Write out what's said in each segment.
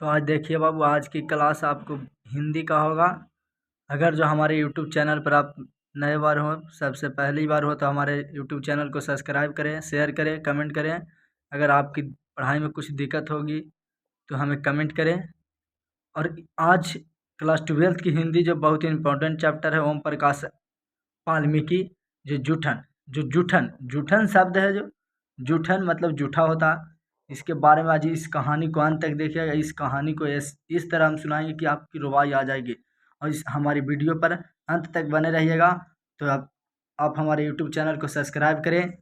तो आज देखिए बाबू, आज की क्लास आपको हिंदी का होगा। अगर जो हमारे यूट्यूब चैनल पर आप नए बार हो, सबसे पहली बार हो, तो हमारे यूट्यूब चैनल को सब्सक्राइब करें, शेयर करें, कमेंट करें। अगर आपकी पढ़ाई में कुछ दिक्कत होगी तो हमें कमेंट करें। और आज क्लास 12th की हिंदी जो बहुत ही इम्पोर्टेंट चैप्टर है, ओम प्रकाश वाल्मीकि, जो जूठन जूठन शब्द है, जो जूठन मतलब जूठा होता है। इसके बारे में आज इस कहानी को अंत तक देखिएगा। इस कहानी को इस तरह हम सुनाएंगे कि आपकी रुबाई आ जाएगी। और इस हमारी वीडियो पर अंत तक बने रहिएगा। तो आप हमारे यूट्यूब चैनल को सब्सक्राइब करें,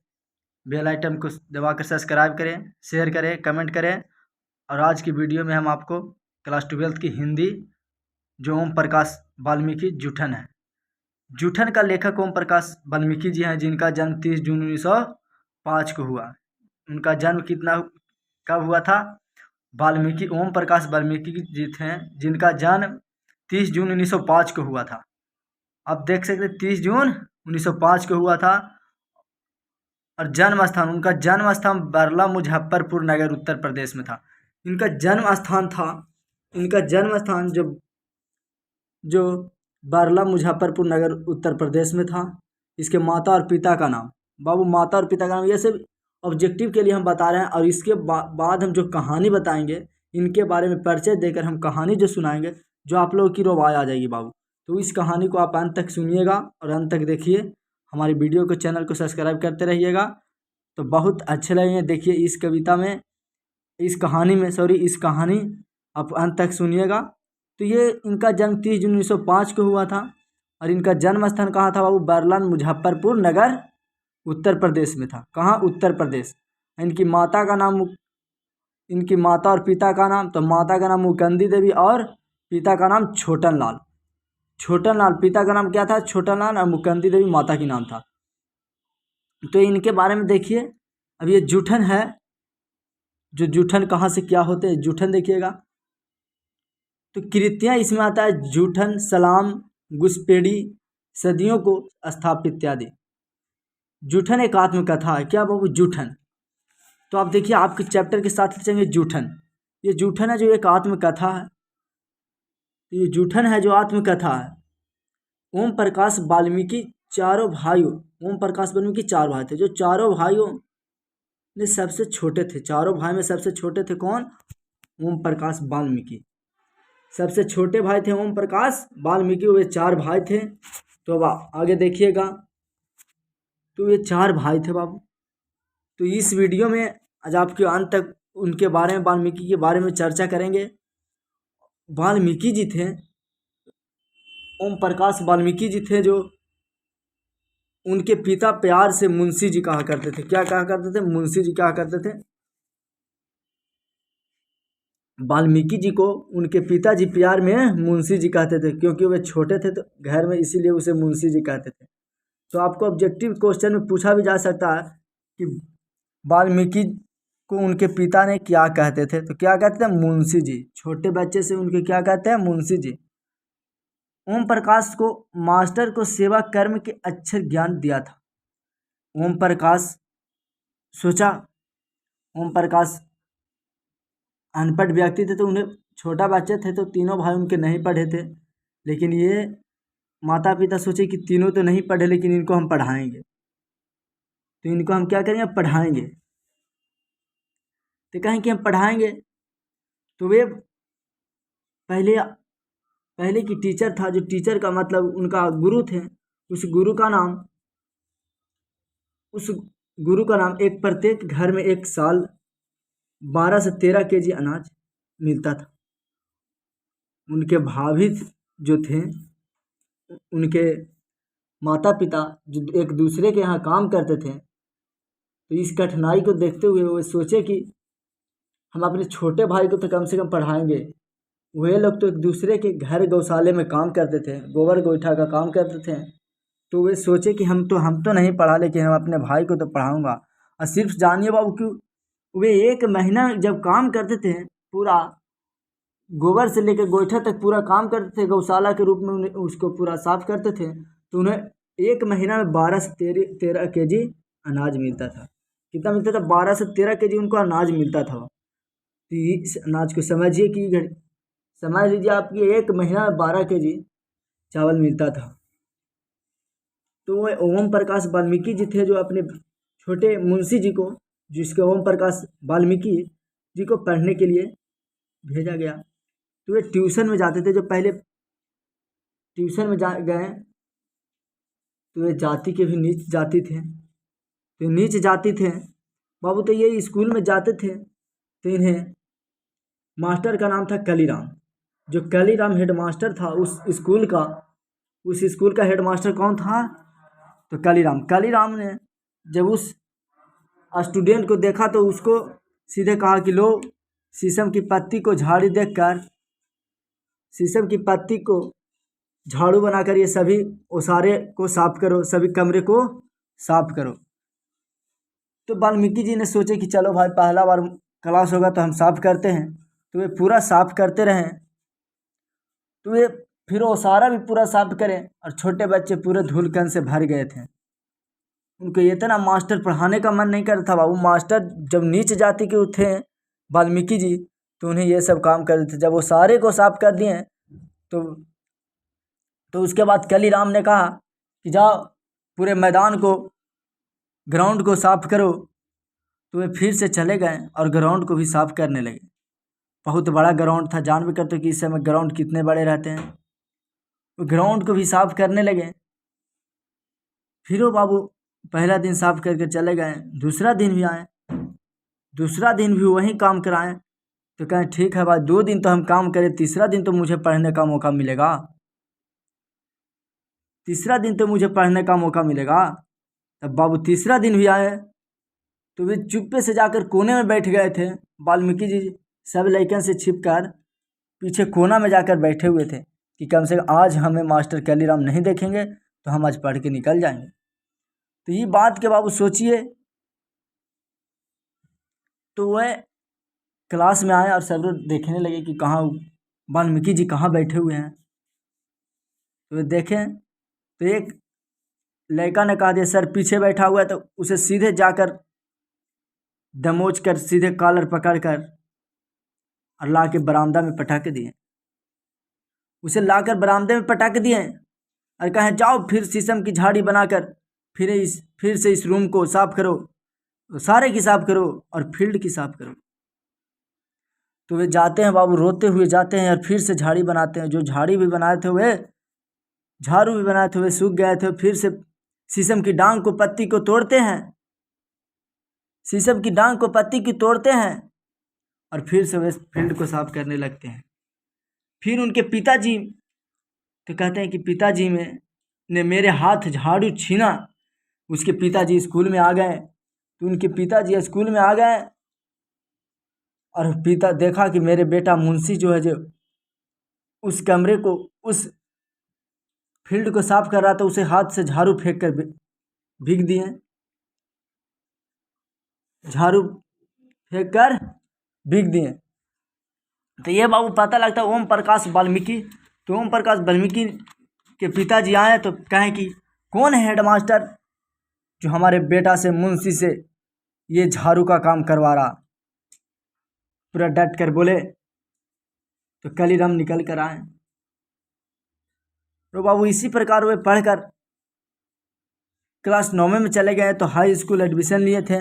बेल आइटम को दबाकर सब्सक्राइब करें, शेयर करें, कमेंट करें। और आज की वीडियो में हम आपको क्लास 12th की हिंदी जो ओम प्रकाश वाल्मीकि जूठन है। जूठन का लेखक ओम प्रकाश वाल्मीकि जी हैं, जिनका जन्म 30 जून 1905 को हुआ। उनका जन्म कब हुआ था? वाल्मीकि ओम प्रकाश वाल्मीकि जी थे, जिनका जन्म 30 जून 1905 को हुआ था। आप देख सकते 30 जून 1905 को हुआ था। और उनका जन्म स्थान बरला मुजफ्फरपुर नगर उत्तर प्रदेश में था। इनका जन्म स्थान जो बारला मुजफ्फरपुर नगर उत्तर प्रदेश में था। इसके माता और पिता का नाम, बाबू माता और पिता का नाम, ये सब ऑब्जेक्टिव के लिए हम बता रहे हैं। और इसके बाद हम जो कहानी बताएंगे, इनके बारे में परिचय देकर हम कहानी जो सुनाएंगे, जो आप लोगों की रुबाई आ जाएगी बाबू। तो इस कहानी को आप अंत तक सुनिएगा और अंत तक देखिए। हमारी वीडियो को, चैनल को सब्सक्राइब करते रहिएगा, तो बहुत अच्छे लगेंगे। देखिए इस कहानी आप अंत तक सुनिएगा। तो ये इनका जन्म 30 जून 1905 को हुआ था। और इनका जन्म स्थान कहाँ था बाबू? बरलान मुजफ्फरपुर नगर उत्तर प्रदेश में था। कहाँ? उत्तर प्रदेश। इनकी माता और पिता का नाम, तो माता का नाम मुकंदी देवी और पिता का नाम छोटन लाल। पिता का नाम क्या था? छोटन लाल। और मुकंदी देवी माता की नाम था। तो इनके बारे में देखिए। अब ये जूठन है, जो जूठन कहाँ से क्या होते हैं, जूठन देखिएगा। तो कृतियाँ इसमें आता है जूठन, सलाम, घुसपैठी, सदियों को स्थापित इत्यादि। जूठन एक आत्मकथा है। क्या बाबू? जूठन। तो आप देखिए, आपके चैप्टर के साथ चलेंगे जूठन। ये जूठन है जो एक आत्मकथा है। तो ये जूठन है जो आत्मकथा है। ओम प्रकाश वाल्मीकि चार भाई थे। जो चारों भाइयों में सबसे छोटे थे। चारों भाई में सबसे छोटे थे कौन? ओम प्रकाश वाल्मीकि। सबसे छोटे भाई थे ओम प्रकाश वाल्मीकि। वे 4 भाई थे। तो अब आगे देखिएगा। तो ये 4 भाई थे बाबू। तो इस वीडियो में आज आपके अंत तक उनके बारे में, वाल्मीकि के बारे में चर्चा करेंगे। वाल्मीकि जी थे, ओम प्रकाश वाल्मीकि जी थे, जो उनके पिता प्यार से मुंशी जी कहा करते थे। क्या कहा करते थे? मुंशी जी कहा करते थे। वाल्मीकि जी को उनके पिताजी प्यार में मुंशी जी कहते थे, क्योंकि वे छोटे थे तो घर में, इसीलिए उसे मुंशी जी कहते थे। तो आपको ऑब्जेक्टिव क्वेश्चन में पूछा भी जा सकता है कि वाल्मीकि को उनके पिता ने क्या कहते थे? तो क्या कहते थे? मुंशी जी। छोटे बच्चे से उनके क्या कहते हैं? मुंशी जी। ओम प्रकाश को मास्टर को सेवा कर्म के अक्षर ज्ञान दिया था। ओम प्रकाश अनपढ़ व्यक्ति थे, तो उन्हें, छोटा बच्चे थे तो तीनों भाई उनके नहीं पढ़े थे। लेकिन ये माता पिता सोचे कि तीनों तो नहीं पढ़े, लेकिन इनको हम पढ़ाएंगे। तो इनको हम क्या करेंगे? पढ़ाएंगे। तो कहें कि हम पढ़ाएंगे। तो वे पहले की टीचर था, जो टीचर का मतलब उनका गुरु थे। उस गुरु का नाम एक प्रत्येक घर में एक साल 12 से 13 केजी अनाज मिलता था। उनके भाभी जो थे, उनके माता पिता जो एक दूसरे के यहाँ काम करते थे, तो इस कठिनाई को देखते हुए वो सोचे कि हम अपने छोटे भाई को तो कम से कम पढ़ाएंगे। वे लोग तो एक दूसरे के घर गौशाले में काम करते थे, गोबर गोईठा का काम करते थे। तो वे सोचे कि हम तो नहीं पढ़ा, लेकिन हम अपने भाई को तो पढ़ाऊंगा। और सिर्फ जानिए बाबू, क्यों वे 1 महीना जब काम करते थे, पूरा गोबर से लेकर गोईठा तक पूरा काम करते थे, गौशाला के रूप में उन्हें उसको पूरा साफ करते थे। तो उन्हें 1 महीना में 12 से 13 केजी अनाज मिलता था। कितना मिलता था? 12 से 13 केजी उनको अनाज मिलता था। तो इस अनाज को समझिए कि समझ लीजिए आपकी 1 महीना में 12 kg चावल मिलता था। तो वो ओम प्रकाश वाल्मीकि जी थे जो अपने छोटे मुंशी जी को, जिसके ओम प्रकाश वाल्मीकि जी को पढ़ने के लिए भेजा गया। तो वे ट्यूशन में जाते थे। जो पहले ट्यूशन में गए तो वे जाति के भी नीच जाति थे, तो नीच जाति थे बाबू। तो ये स्कूल में जाते थे तो इन्हें मास्टर का नाम था कलीराम। जो कलीराम हेडमास्टर था उस स्कूल का हेडमास्टर कौन था? तो कलीराम ने जब उस स्टूडेंट को देखा तो उसको सीधे कहा कि लो, शीशम की पत्ती को झाड़ी देखकर, शीशम की पत्ती को झाड़ू बनाकर ये सभी ओसारे को साफ करो, सभी कमरे को साफ करो। तो वाल्मीकि जी ने सोचे कि चलो भाई, पहला बार क्लास होगा तो हम साफ करते हैं। तो वे पूरा साफ करते रहे। तो वे फिर ओसारा भी पूरा साफ करें, और छोटे बच्चे पूरे धूलकण से भर गए थे। उनको इतना मास्टर पढ़ाने का मन नहीं करता था। वो मास्टर जब नीच जाति के थे वाल्मीकि जी, तो उन्हें ये सब काम करते थे। जब वो सारे को साफ कर दिए तो उसके बाद कलीराम ने कहा कि जाओ पूरे मैदान को, ग्राउंड को साफ करो। तो वे फिर से चले गए और ग्राउंड को भी साफ करने लगे। बहुत बड़ा ग्राउंड था, जान भी करते कि इस समय ग्राउंड कितने बड़े रहते हैं। वो ग्राउंड को भी साफ करने लगे। फिर वो बाबू पहला दिन साफ करके चले गए, दूसरा दिन भी आए, दूसरा दिन भी वही काम कराएं। तो कहें ठीक है भाई, 2 दिन तो हम काम करें, तीसरा दिन तो मुझे पढ़ने का मौका मिलेगा, तीसरा दिन तो मुझे पढ़ने का मौका मिलेगा। तब बाबू तीसरा दिन भी आए तो वे चुप्पे से जाकर कोने में बैठ गए थे। वाल्मीकि जी सब लड़कन से छिपकर पीछे कोना में जाकर बैठे हुए थे कि कम से कम आज हमें मास्टर कलीराम नहीं देखेंगे तो हम आज पढ़ के निकल जाएंगे। तो ये बात के बाबू सोचिए। तो वह क्लास में आए और सब लोग देखने लगे कि कहाँ वाल्मीकि जी कहाँ बैठे हुए हैं। तो वे देखें तो एक लड़का ने कहा दिया सर पीछे बैठा हुआ है। तो उसे सीधे जाकर दमोच कर सीधे कॉलर पकड़ कर और ला के बरामदा में पटक दिए। उसे लाकर बरामदे में पटक दिए और कहें जाओ फिर शीशम की झाड़ी बनाकर फिर से इस रूम को साफ करो, सारे की साफ करो और फील्ड की साफ करो। तो वे जाते हैं बाबू, रोते हुए जाते हैं और फिर से झाड़ी बनाते हैं। जो झाड़ी भी बनाए थे वे, झाड़ू भी बनाए थे वे सूख गए थे। फिर से शीशम की डांग को पत्ती को तोड़ते हैं, शीशम की डांग को पत्ती की तोड़ते हैं और फिर से वे फील्ड को साफ करने लगते हैं। फिर उनके पिताजी तो कहते हैं कि पिताजी ने मेरे हाथ झाड़ू छीना। उसके पिताजी स्कूल में आ गए। तो उनके पिताजी स्कूल में आ गए और पिता देखा कि मेरे बेटा मुंशी जो है, जो उस कमरे को, उस फील्ड को साफ कर रहा था, उसे हाथ से झाड़ू फेंक कर भीग दिए, झाड़ू फेंक कर भीग दिए। तो ये बाबू पता लगता ओम प्रकाश वाल्मीकि। तो ओम प्रकाश वाल्मीकि के पिताजी आए तो कहें कि कौन है हेडमास्टर जो हमारे बेटा से, मुंशी से ये झाड़ू का काम करवा रहा? पूरा डट कर बोले। तो कलीराम निकल कर आए। तो बाबू इसी प्रकार वे पढ़कर क्लास 9 में चले गए। तो हाई स्कूल एडमिशन लिए थे।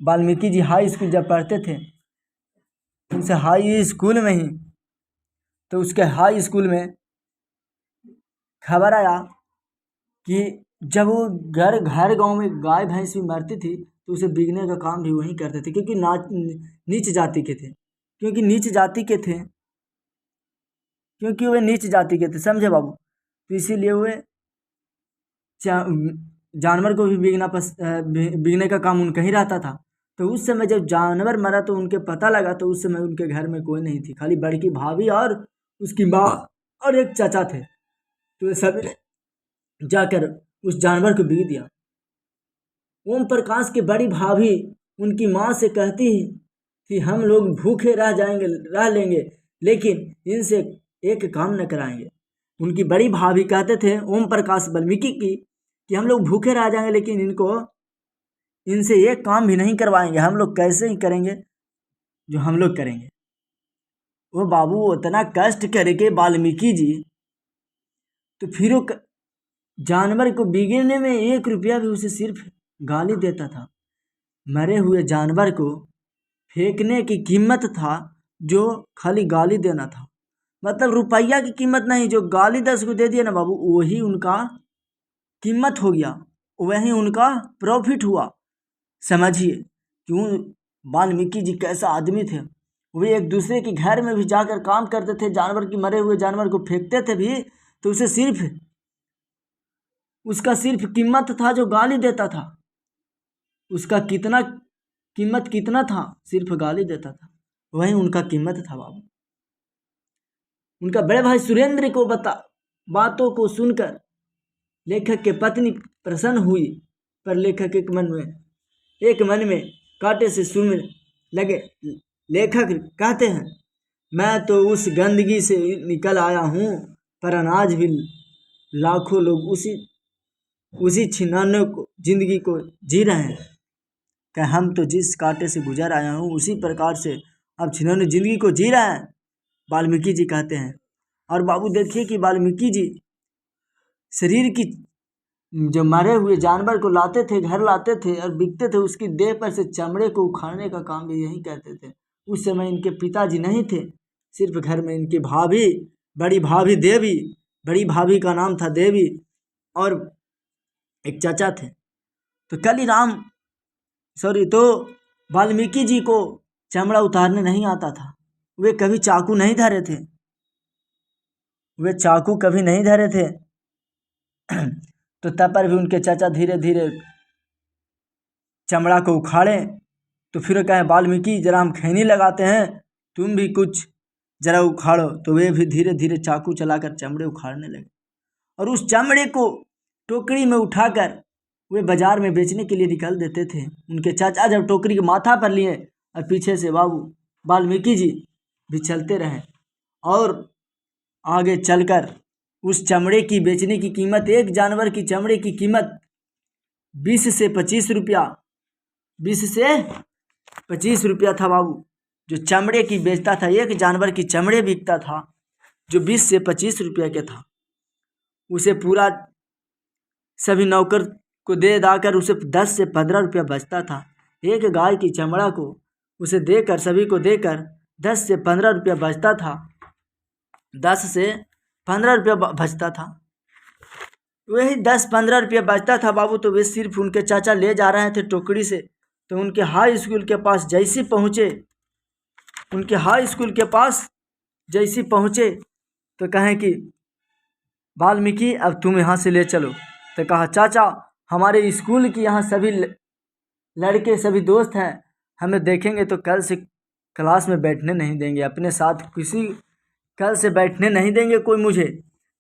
वाल्मीकि जी हाई स्कूल जब पढ़ते थे, उनसे हाई स्कूल में ही, तो उसके हाई स्कूल में खबर आया कि जब वो घर गांव में गाय भैंस भी मरती थी तो उसे बीगने का काम भी वही करते थे, क्योंकि नीच जाति के थे, क्योंकि नीच जाति के थे, क्योंकि वे नीच जाति के थे, समझे बाबू। तो इसीलिए वे जानवर को भी बीगने का काम उनका ही रहता था। तो उस समय जब जानवर मरा तो उनके पता लगा, तो उस समय उनके घर में कोई नहीं थी, खाली बड़की भाभी और उसकी माँ और एक चाचा थे। तो सब जाकर उस जानवर को बीग दिया। ओम प्रकाश की बड़ी भाभी उनकी माँ से कहती कि हम लोग भूखे रह लेंगे, लेकिन इनसे एक काम न कराएंगे। उनकी बड़ी भाभी कहते थे ओम प्रकाश वाल्मीकि की कि हम लोग भूखे रह जाएंगे, लेकिन इनको इनसे एक काम भी नहीं करवाएंगे, हम लोग कैसे ही करेंगे जो हम लोग करेंगे। वो बाबू उतना कष्ट करके वाल्मीकि जी, तो फिर वो जानवर को बिगड़ने में 1 रुपया भी उसे सिर्फ गाली देता था। मरे हुए जानवर को फेंकने की कीमत था जो खाली गाली देना था, मतलब रुपया की कीमत नहीं, जो गाली 10 को दे दिया ना बाबू, वही उनका कीमत हो गया, वही उनका प्रॉफिट हुआ। समझिए क्यों वाल्मीकि जी कैसा आदमी थे। वे एक दूसरे के घर में भी जाकर काम करते थे, जानवर की, मरे हुए जानवर को फेंकते थे भी, तो उसे सिर्फ उसका सिर्फ कीमत था जो गाली देता था। उसका कितना कीमत कितना था, सिर्फ गाली देता था, वही उनका कीमत था बाबू। उनका बड़े भाई सुरेंद्र को बातों को सुनकर लेखक के पत्नी प्रसन्न हुई, पर लेखक एक मन में कांटे से सुन लगे। लेखक कहते हैं, मैं तो उस गंदगी से निकल आया हूँ, पर अनाज भी लाखों लोग उसी छिनाने को जिंदगी को जी रहे हैं। कि हम तो जिस कांटे से गुजर आया हूँ उसी प्रकार से अब छिनाने जिंदगी को जी रहे हैं, वाल्मीकि जी कहते हैं। और बाबू देखिए कि वाल्मीकि जी शरीर की जो मरे हुए जानवर को लाते थे, घर लाते थे और बिकते थे, उसकी देह पर से चमड़े को उखाड़ने का काम भी यही करते थे। उस समय इनके पिताजी नहीं थे, सिर्फ घर में इनकी भाभी, बड़ी भाभी देवी, बड़ी भाभी का नाम था देवी, और एक चाचा थे। तो वाल्मीकि जी को चमड़ा उतारने नहीं आता था, वे कभी चाकू नहीं धरे थे, तो तब पर भी उनके चाचा धीरे धीरे चमड़ा को उखाड़े। तो फिर कहे, वाल्मीकि जरा हम खैनी लगाते हैं, तुम भी कुछ जरा उखाड़ो। तो वे भी धीरे धीरे चाकू चलाकर चमड़े उखाड़ने लगे, और उस चमड़े को टोकरी में उठाकर वे बाजार में बेचने के लिए निकल देते थे। उनके चाचा जब टोकरी के माथा पर लिए और पीछे से बाबू वाल्मीकि जी भी चलते रहे, और आगे चलकर उस चमड़े की बेचने की कीमत, एक जानवर की चमड़े की कीमत 20 से 25 रुपया, 20 से 25 रुपया था बाबू, जो चमड़े की बेचता था। एक जानवर की चमड़े बिकता था जो 20 से 25 रुपया के था। उसे पूरा सभी नौकर को दे दाकर उसे 10 से 15 रुपया बचता था। एक गाय की चमड़ा को उसे देकर, सभी को देकर 10 से 15 रुपया बचता था, 10 से 15 रुपया बचता था। वही 10-15 रुपया बचता था बाबू। तो वे सिर्फ उनके चाचा ले जा रहे थे टोकरी से, तो उनके हाई स्कूल के पास जैसे पहुँचे, तो कहें कि वाल्मीकि अब तुम यहाँ से ले चलो। तो कहा, चाचा हमारे स्कूल की यहाँ सभी लड़के, सभी दोस्त हैं, हमें देखेंगे तो कल से क्लास में बैठने नहीं देंगे, अपने साथ कल से बैठने नहीं देंगे कोई मुझे।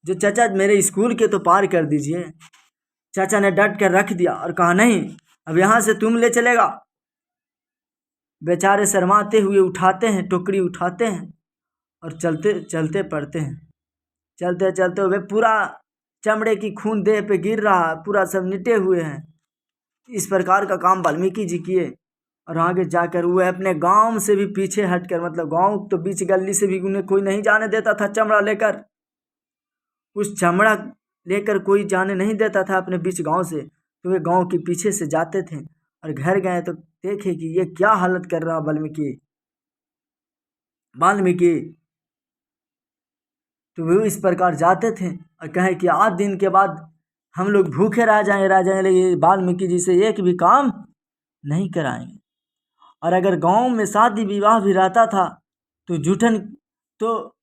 जो चाचा मेरे स्कूल के तो पार कर दीजिए। चाचा ने डट कर रख दिया और कहा, नहीं अब यहाँ से तुम ले चलेगा। बेचारे शर्माते हुए उठाते हैं, टोकरी उठाते हैं और चलते चलते पड़ते हैं। चलते चलते हुए पूरा चमड़े की खून देह पे गिर रहा, पूरा सब निटे हुए हैं। इस प्रकार का काम वाल्मीकि जी किए, और आगे जाकर वह अपने गांव से भी पीछे हटकर, मतलब गांव तो बीच गली से भी उन्हें कोई नहीं जाने देता था चमड़ा लेकर, उस चमड़ा लेकर कोई जाने नहीं देता था अपने बीच गांव से। तो वे गांव के पीछे से जाते थे, और घर गए तो देखे कि ये क्या हालत कर रहा वाल्मीकि। तो वे इस प्रकार जाते थे और कहे कि 8 दिन के बाद हम लोग भूखे रह जाएंगे, लेकिन वाल्मीकि जी से एक भी काम नहीं कराएंगे। और अगर गांव में शादी विवाह भी रहता था तो जूठन, तो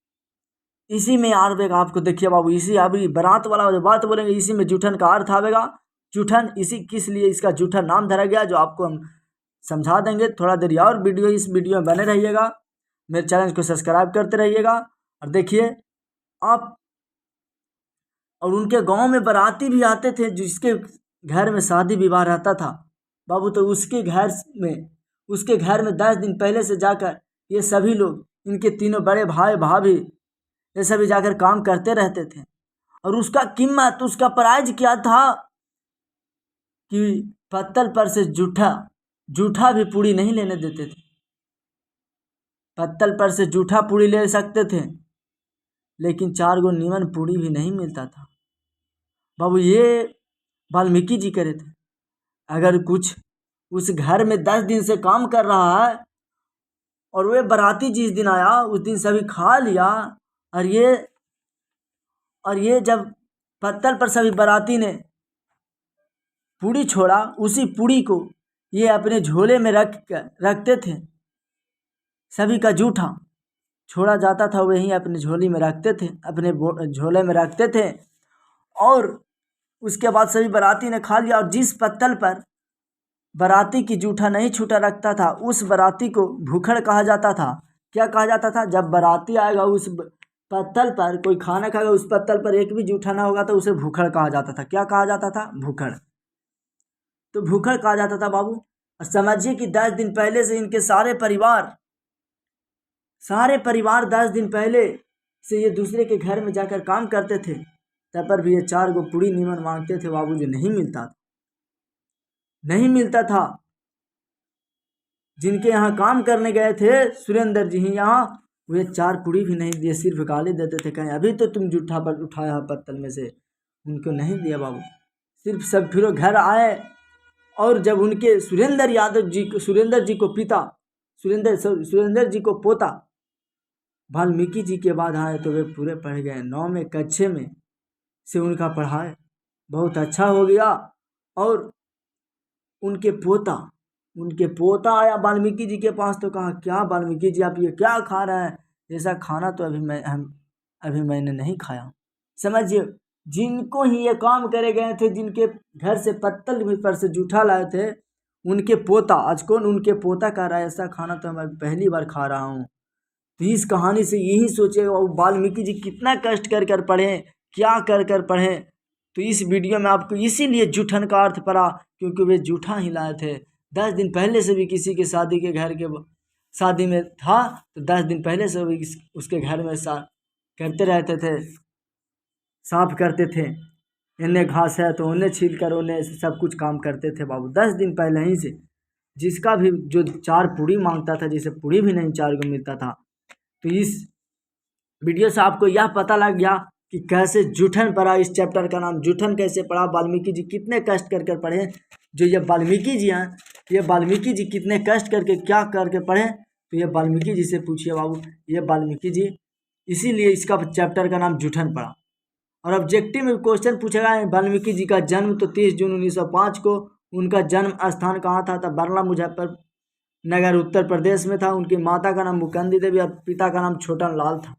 इसी में आवेगा। आपको देखिए बाबू, इसी अभी बारात वाला जो बात बोलेंगे, इसी में जूठन का अर्थ आवेगा। जूठन इसी किस लिए इसका जूठन नाम धरा गया, जो आपको हम समझा देंगे थोड़ा देर और। इस वीडियो में बने रहिएगा, मेरे चैनल को सब्सक्राइब करते रहिएगा। और देखिए आप, और उनके गांव में बाराती भी आते थे, जिसके घर में शादी विवाह रहता था बाबू, तो उसके घर में 10 दिन पहले से जाकर ये सभी लोग, इनके तीनों बड़े भाई भाभी, ये सभी जाकर काम करते रहते थे। और उसका कीमत, उसका प्राइज क्या था कि पत्तल पर से जूठा भी पूड़ी नहीं लेने देते थे। पत्तल पर से जूठा पूड़ी ले सकते थे, लेकिन 4 गो नीमन पूड़ी भी नहीं मिलता था। बाबू ये वाल्मीकि जी करे थे। अगर कुछ उस घर में 10 दिन से काम कर रहा है और वे बाराती जिस दिन आया उस दिन सभी खा लिया, और ये जब पत्तल पर सभी बाराती ने पूड़ी छोड़ा, उसी पूड़ी को ये अपने झोले में रखते थे। सभी का जूठा छोड़ा जाता था वही अपने झोली में रखते थे, अपने झोले में रखते थे। और उसके बाद सभी बाराती ने खा लिया, और जिस पत्तल पर बाराती की जूठा नहीं छूटा रखता था उस बाराती को भूखड़ कहा जाता था। क्या कहा जाता था? जब बाराती आएगा उस पत्तल पर कोई खाना खाएगा, उस पत्तल पर एक भी जूठा ना होगा तो उसे भूखड़ कहा जाता था। क्या कहा जाता था? भूखड़। तो भूखड़ कहा जाता था बाबू। और समझिए कि 10 दिन पहले से इनके सारे परिवार 10 दिन पहले से ये दूसरे के घर में जाकर काम करते थे, तब पर भी ये 4 गो पूड़ी नीमन मांगते थे बाबू जी, नहीं मिलता था। जिनके यहाँ काम करने गए थे सुरेंद्र जी ही यहाँ, वे 4 पूड़ी भी नहीं दिए, सिर्फ गाली देते थे, कहीं अभी तो तुम जूठा पर उठाया पत्तल में से, उनको नहीं दिया बाबू। सिर्फ सब फिर घर आए, और जब उनके सुरेंद्र जी को पोता वाल्मीकि जी के बाद आए तो वे पूरे पढ़ गए। 9वें कक्षा में से उनका पढ़ाई बहुत अच्छा हो गया। और उनके पोता आया वाल्मीकि जी के पास तो कहा, क्या वाल्मीकि जी आप ये क्या खा रहे हैं? ऐसा खाना तो अभी मैंने नहीं खाया। समझिए, जिनको ही ये काम करे गए थे, जिनके घर से पत्तल पर से जूठा लाए थे, उनके पोता, आज कौन उनके पोता कह रहा है ऐसा खाना तो मैं पहली बार खा रहा हूँ। तो इस कहानी से यही सोचे वाल्मीकि जी कितना कष्ट कर पढ़े, क्या कर पढ़े। तो इस वीडियो में आपको इसीलिए जूठन का अर्थ पड़ा, क्योंकि वे जूठा ही लाए थे। 10 दिन पहले से भी किसी के शादी में था तो 10 दिन पहले से भी उसके घर में करते रहते थे, साफ करते थे। इन्हें घास है तो उन्हें छील कर उन्हें सब कुछ काम करते थे बाबू, 10 दिन पहले ही से। जिसका भी जो 4 पूड़ी मांगता था, जिसे पूड़ी भी नहीं 4 को मिलता था। तो इस वीडियो से आपको यह पता लग गया कि कैसे जूठन पड़ा। इस चैप्टर का नाम जूठन कैसे पड़ा, वाल्मीकि जी कितने कष्ट कर पढ़े। जो ये वाल्मीकि जी हैं, ये वाल्मीकि जी कितने कष्ट करके क्या करके पढ़े, तो ये वाल्मीकि जी से पूछिए बाबू। ये वाल्मीकि जी, इसीलिए इसका चैप्टर का नाम जूठन पड़ा। और ऑब्जेक्टिव में क्वेश्चन पूछेगा, वाल्मीकि जी का जन्म तो 30 जून 1905 को, उनका जन्म स्थान कहाँ था? तो बरला मुजफ्फरनगर उत्तर प्रदेश में था। उनकी माता का नाम मुकंदी देवी और पिता का नाम छोटन लाल था।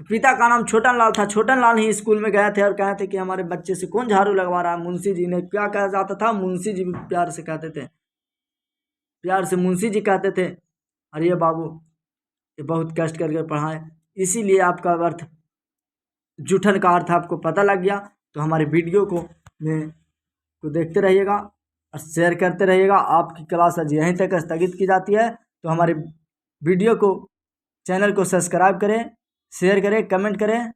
तो पिता का नाम छोटन लाल था। छोटन लाल ही स्कूल में गए थे और कहे थे कि हमारे बच्चे से कौन झाड़ू लगवा रहा है। मुंशी जी ने क्या कहा जाता था? मुंशी जी प्यार से कहते थे, प्यार से मुंशी जी कहते थे। और ये बाबू ये बहुत कष्ट करके पढ़ाए, इसीलिए आपका अर्थ जूठन का अर्थ आपको पता लग गया। तो हमारे वीडियो को देखते रहिएगा और शेयर करते रहिएगा। आपकी क्लास आज यहीं तक स्थगित की जाती है। तो हमारे वीडियो को, चैनल को सब्सक्राइब करें, शेयर करें, कमेंट करें।